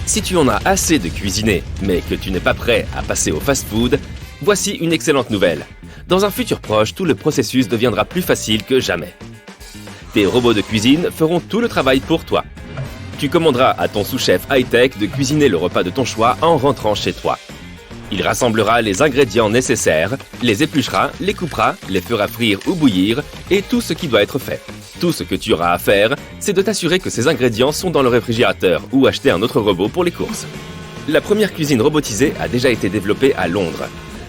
Si tu en as assez de cuisiner, mais que tu n'es pas prêt à passer au fast-food, voici une excellente nouvelle. Dans un futur proche, tout le processus deviendra plus facile que jamais. Tes robots de cuisine feront tout le travail pour toi. Tu commanderas à ton sous-chef high-tech de cuisiner le repas de ton choix en rentrant chez toi. Il rassemblera les ingrédients nécessaires, les épluchera, les coupera, les fera frire ou bouillir et tout ce qui doit être fait. Tout ce que tu auras à faire, c'est de t'assurer que ces ingrédients sont dans le réfrigérateur ou acheter un autre robot pour les courses. La première cuisine robotisée a déjà été développée à Londres.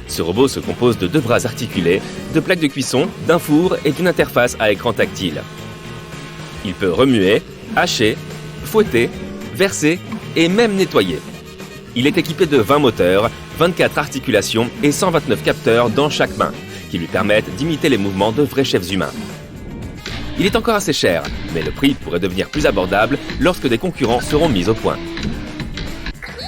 Ce robot se compose de 2 bras articulés, de plaques de cuisson, d'un four et d'une interface à écran tactile. Il peut remuer, hacher, fouetter, verser et même nettoyer. Il est équipé de 20 moteurs, 24 articulations et 129 capteurs dans chaque main, qui lui permettent d'imiter les mouvements de vrais chefs humains. Il est encore assez cher, mais le prix pourrait devenir plus abordable lorsque des concurrents seront mis au point.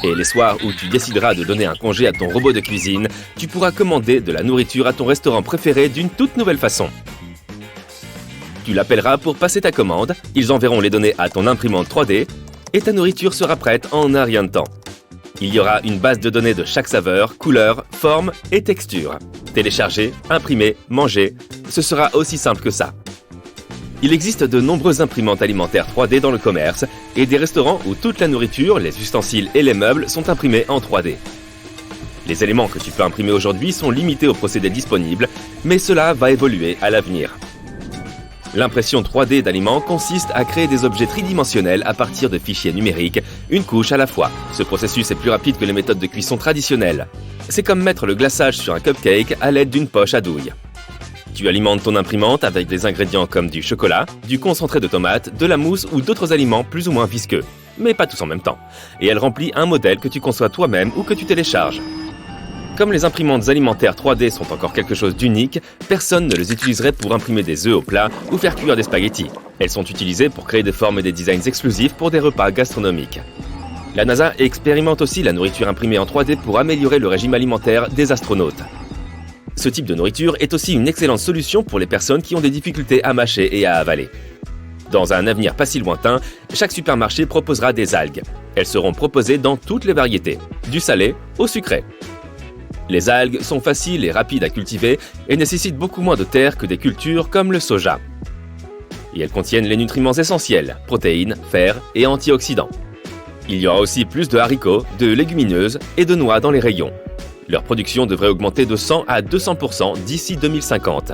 Et les soirs où tu décideras de donner un congé à ton robot de cuisine, tu pourras commander de la nourriture à ton restaurant préféré d'une toute nouvelle façon. Tu l'appelleras pour passer ta commande, ils enverront les données à ton imprimante 3D et ta nourriture sera prête en un rien de temps. Il y aura une base de données de chaque saveur, couleur, forme et texture. Télécharger, imprimer, manger, ce sera aussi simple que ça. Il existe de nombreuses imprimantes alimentaires 3D dans le commerce et des restaurants où toute la nourriture, les ustensiles et les meubles sont imprimés en 3D. Les éléments que tu peux imprimer aujourd'hui sont limités aux procédés disponibles, mais cela va évoluer à l'avenir. L'impression 3D d'aliments consiste à créer des objets tridimensionnels à partir de fichiers numériques, une couche à la fois. Ce processus est plus rapide que les méthodes de cuisson traditionnelles. C'est comme mettre le glaçage sur un cupcake à l'aide d'une poche à douille. Tu alimentes ton imprimante avec des ingrédients comme du chocolat, du concentré de tomate, de la mousse ou d'autres aliments plus ou moins visqueux, mais pas tous en même temps. Et elle remplit un modèle que tu conçois toi-même ou que tu télécharges. Comme les imprimantes alimentaires 3D sont encore quelque chose d'unique, personne ne les utiliserait pour imprimer des œufs au plat ou faire cuire des spaghettis. Elles sont utilisées pour créer des formes et des designs exclusifs pour des repas gastronomiques. La NASA expérimente aussi la nourriture imprimée en 3D pour améliorer le régime alimentaire des astronautes. Ce type de nourriture est aussi une excellente solution pour les personnes qui ont des difficultés à mâcher et à avaler. Dans un avenir pas si lointain, chaque supermarché proposera des algues. Elles seront proposées dans toutes les variétés, du salé au sucré. Les algues sont faciles et rapides à cultiver et nécessitent beaucoup moins de terre que des cultures comme le soja. Et elles contiennent les nutriments essentiels, protéines, fer et antioxydants. Il y aura aussi plus de haricots, de légumineuses et de noix dans les rayons. Leur production devrait augmenter de 100 à 200% d'ici 2050,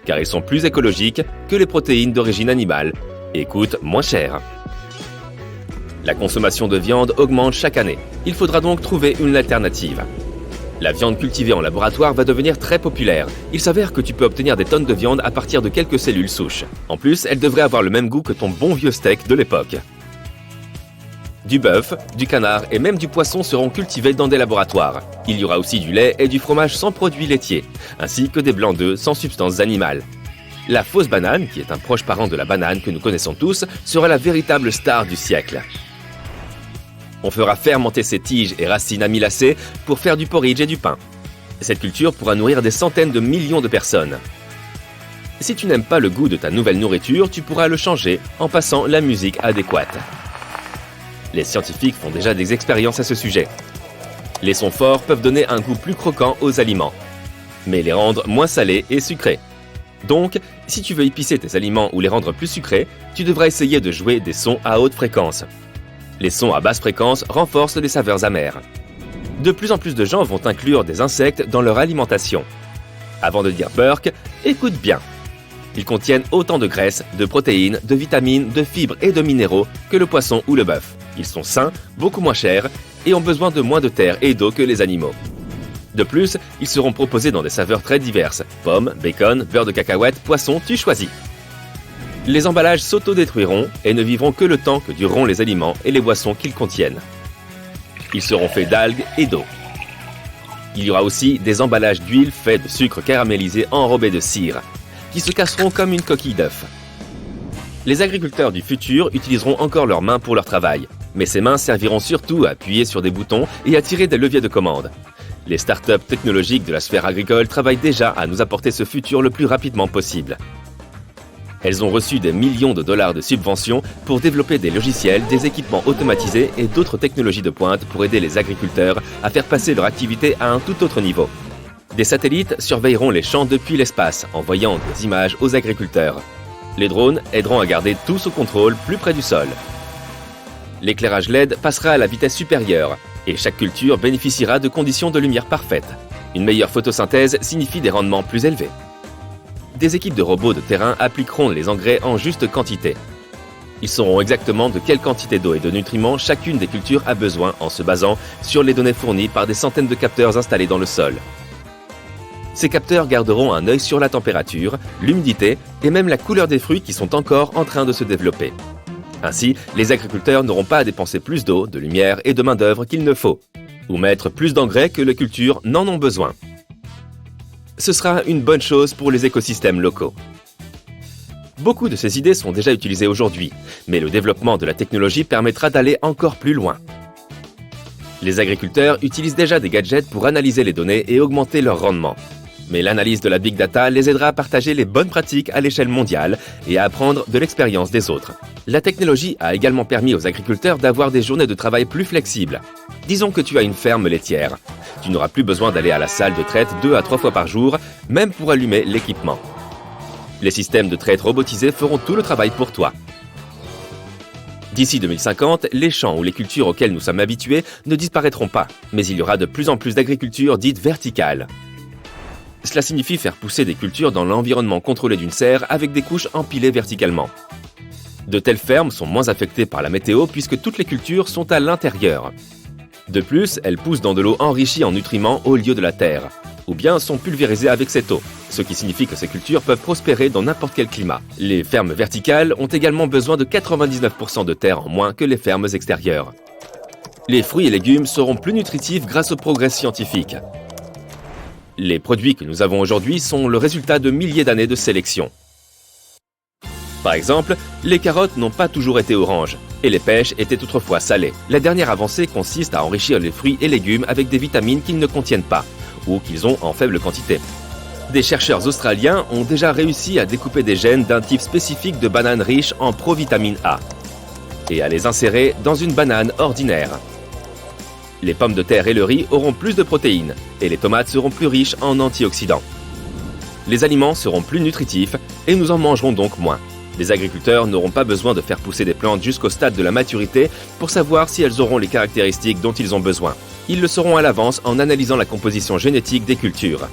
car ils sont plus écologiques que les protéines d'origine animale et coûtent moins cher. La consommation de viande augmente chaque année. Il faudra donc trouver une alternative. La viande cultivée en laboratoire va devenir très populaire. Il s'avère que tu peux obtenir des tonnes de viande à partir de quelques cellules souches. En plus, elle devrait avoir le même goût que ton bon vieux steak de l'époque. Du bœuf, du canard et même du poisson seront cultivés dans des laboratoires. Il y aura aussi du lait et du fromage sans produits laitiers, ainsi que des blancs d'œufs sans substances animales. La fausse banane, qui est un proche parent de la banane que nous connaissons tous, sera la véritable star du siècle. On fera fermenter ses tiges et racines amylacées pour faire du porridge et du pain. Cette culture pourra nourrir des centaines de millions de personnes. Si tu n'aimes pas le goût de ta nouvelle nourriture, tu pourras le changer en passant la musique adéquate. Les scientifiques font déjà des expériences à ce sujet. Les sons forts peuvent donner un goût plus croquant aux aliments, mais les rendre moins salés et sucrés. Donc, si tu veux épicer tes aliments ou les rendre plus sucrés, tu devras essayer de jouer des sons à haute fréquence. Les sons à basse fréquence renforcent les saveurs amères. De plus en plus de gens vont inclure des insectes dans leur alimentation. Avant de dire burk, écoute bien. Ils contiennent autant de graisse, de protéines, de vitamines, de fibres et de minéraux que le poisson ou le bœuf. Ils sont sains, beaucoup moins chers et ont besoin de moins de terre et d'eau que les animaux. De plus, ils seront proposés dans des saveurs très diverses. Pommes, bacon, beurre de cacahuète, poisson, tu choisis. Les emballages s'autodétruiront et ne vivront que le temps que dureront les aliments et les boissons qu'ils contiennent. Ils seront faits d'algues et d'eau. Il y aura aussi des emballages d'huile faits de sucre caramélisé enrobé de cire, qui se casseront comme une coquille d'œuf. Les agriculteurs du futur utiliseront encore leurs mains pour leur travail, mais ces mains serviront surtout à appuyer sur des boutons et à tirer des leviers de commande. Les startups technologiques de la sphère agricole travaillent déjà à nous apporter ce futur le plus rapidement possible. Elles ont reçu des millions de dollars de subventions pour développer des logiciels, des équipements automatisés et d'autres technologies de pointe pour aider les agriculteurs à faire passer leur activité à un tout autre niveau. Des satellites surveilleront les champs depuis l'espace, envoyant des images aux agriculteurs. Les drones aideront à garder tout sous contrôle plus près du sol. L'éclairage LED passera à la vitesse supérieure et chaque culture bénéficiera de conditions de lumière parfaites. Une meilleure photosynthèse signifie des rendements plus élevés. Des équipes de robots de terrain appliqueront les engrais en juste quantité. Ils sauront exactement de quelle quantité d'eau et de nutriments chacune des cultures a besoin en se basant sur les données fournies par des centaines de capteurs installés dans le sol. Ces capteurs garderont un œil sur la température, l'humidité et même la couleur des fruits qui sont encore en train de se développer. Ainsi, les agriculteurs n'auront pas à dépenser plus d'eau, de lumière et de main-d'œuvre qu'il ne faut, ou mettre plus d'engrais que les cultures n'en ont besoin. Ce sera une bonne chose pour les écosystèmes locaux. Beaucoup de ces idées sont déjà utilisées aujourd'hui, mais le développement de la technologie permettra d'aller encore plus loin. Les agriculteurs utilisent déjà des gadgets pour analyser les données et augmenter leur rendement. Mais l'analyse de la Big Data les aidera à partager les bonnes pratiques à l'échelle mondiale et à apprendre de l'expérience des autres. La technologie a également permis aux agriculteurs d'avoir des journées de travail plus flexibles. Disons que tu as une ferme laitière. Tu n'auras plus besoin d'aller à la salle de traite 2 à 3 fois par jour, même pour allumer l'équipement. Les systèmes de traite robotisés feront tout le travail pour toi. D'ici 2050, les champs ou les cultures auxquelles nous sommes habitués ne disparaîtront pas, mais il y aura de plus en plus d'agriculture dite verticale. Cela signifie faire pousser des cultures dans l'environnement contrôlé d'une serre avec des couches empilées verticalement. De telles fermes sont moins affectées par la météo puisque toutes les cultures sont à l'intérieur. De plus, elles poussent dans de l'eau enrichie en nutriments au lieu de la terre, ou bien sont pulvérisées avec cette eau, ce qui signifie que ces cultures peuvent prospérer dans n'importe quel climat. Les fermes verticales ont également besoin de 99% de terre en moins que les fermes extérieures. Les fruits et légumes seront plus nutritifs grâce au progrès scientifique. Les produits que nous avons aujourd'hui sont le résultat de milliers d'années de sélection. Par exemple, les carottes n'ont pas toujours été oranges, et les pêches étaient autrefois salées. La dernière avancée consiste à enrichir les fruits et légumes avec des vitamines qu'ils ne contiennent pas, ou qu'ils ont en faible quantité. Des chercheurs australiens ont déjà réussi à découper des gènes d'un type spécifique de banane riche en provitamine A, et à les insérer dans une banane ordinaire. Les pommes de terre et le riz auront plus de protéines, et les tomates seront plus riches en antioxydants. Les aliments seront plus nutritifs, et nous en mangerons donc moins. Les agriculteurs n'auront pas besoin de faire pousser des plantes jusqu'au stade de la maturité pour savoir si elles auront les caractéristiques dont ils ont besoin. Ils le sauront à l'avance en analysant la composition génétique des cultures.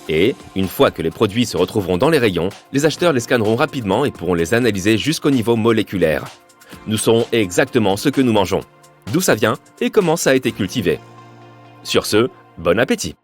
Et, une fois que les produits se retrouveront dans les rayons, les acheteurs les scanneront rapidement et pourront les analyser jusqu'au niveau moléculaire. Nous saurons exactement ce que nous mangeons, d'où ça vient et comment ça a été cultivé. Sur ce, bon appétit!